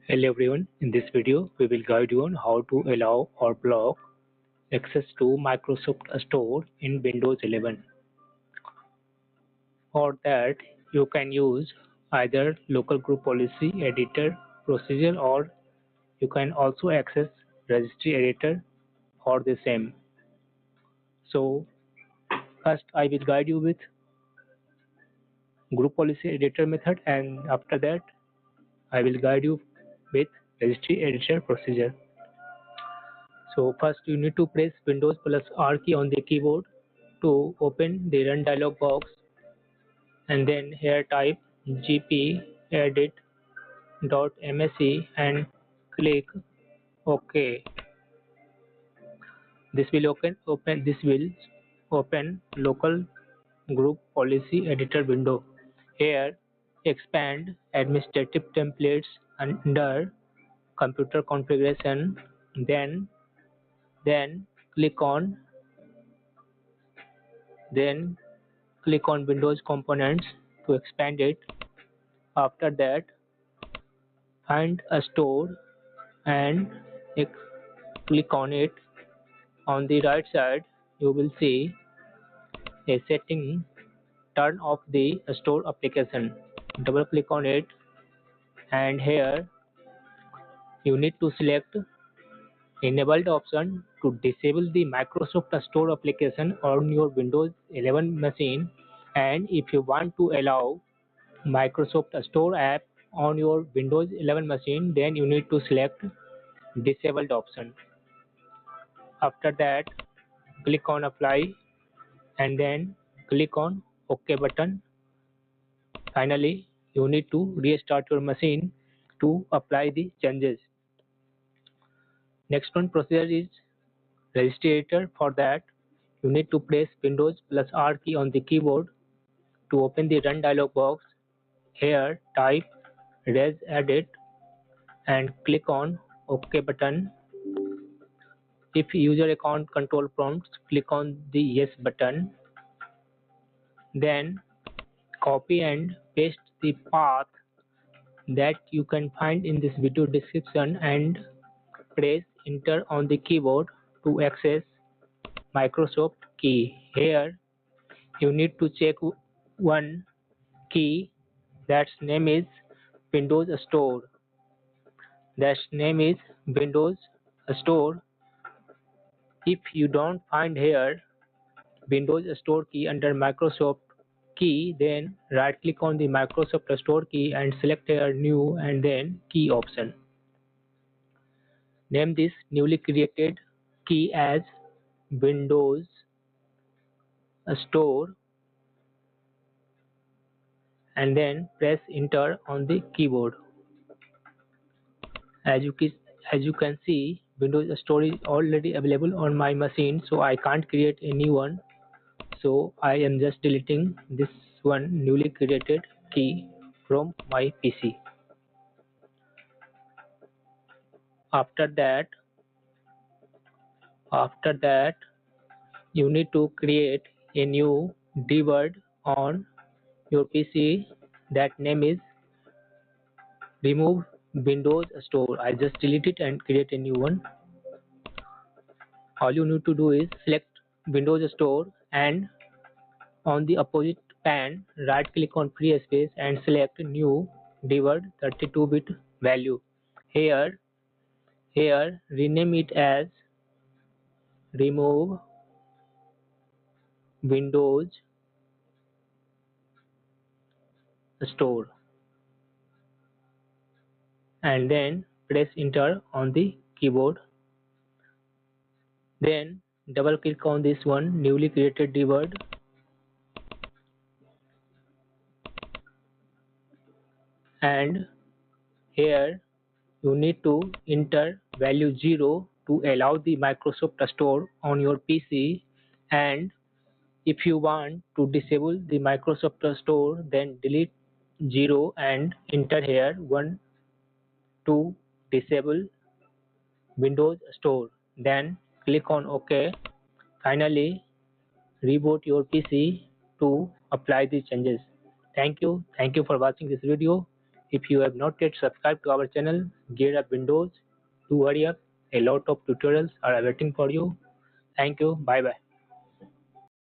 Hello everyone, in this video we will guide you on how to allow or block access to Microsoft Store in Windows 11. For that you can use either local group policy editor procedure or you can also access registry editor for the same. So first I will guide you with group policy editor method and after that I will guide you with registry editor procedure. So first you need to press Windows plus R key on the keyboard to open the run dialog box and then here type gpedit.msc and click OK. This will open local group policy editor window. Here expand administrative templates under computer configuration, then click on then click on Windows components to expand it. After that find a store and click on it. On the right side you will see a setting, turn off the store application. Double click on it and here you need to select enabled option to disable the Microsoft Store application on your Windows 11 machine, and if you want to allow Microsoft Store app on your Windows 11 machine, then you need to select disabled option. After that click on apply and then click on OK button. Finally you need to restart your machine to apply the changes. Next one procedure is registry editor. For that you need to press Windows plus R key on the keyboard to open the run dialog box. Here type regedit and click on OK button. If user account control prompts, click on the yes button. Then copy and paste the path that you can find in this video description and press enter on the keyboard to access Microsoft key. Here you need to check one key that's name is Windows Store. That name is Windows Store. If you don't find here Windows Store key under Microsoft key, then right click on the Microsoft Store key and select here new and then key option. Name this newly created key as Windows Store and then press enter on the keyboard. As you can see, Windows Store is already available on my machine, so I can't create a new one. So I am just deleting this one newly created key from my PC. After that you need to create a new debug on your PC. That name is remove Windows Store. I just delete it and create a new one. All you need to do is select Windows Store and on the opposite pane right click on free space and select new debug 32-bit value. Here rename it as remove Windows Store and then press enter on the keyboard. Then double click on this one newly created debug and here you need to enter value 0 to allow the Microsoft Store on your PC, and if you want to disable the Microsoft Store then delete 0 and enter here 1 to disable Windows Store. Then click on OK. Finally reboot your PC to apply the changes. Thank you for watching this video. If you have not yet subscribed to our channel, Gear Up Windows, do hurry up. A lot of tutorials are awaiting for you. Thank you. Bye bye.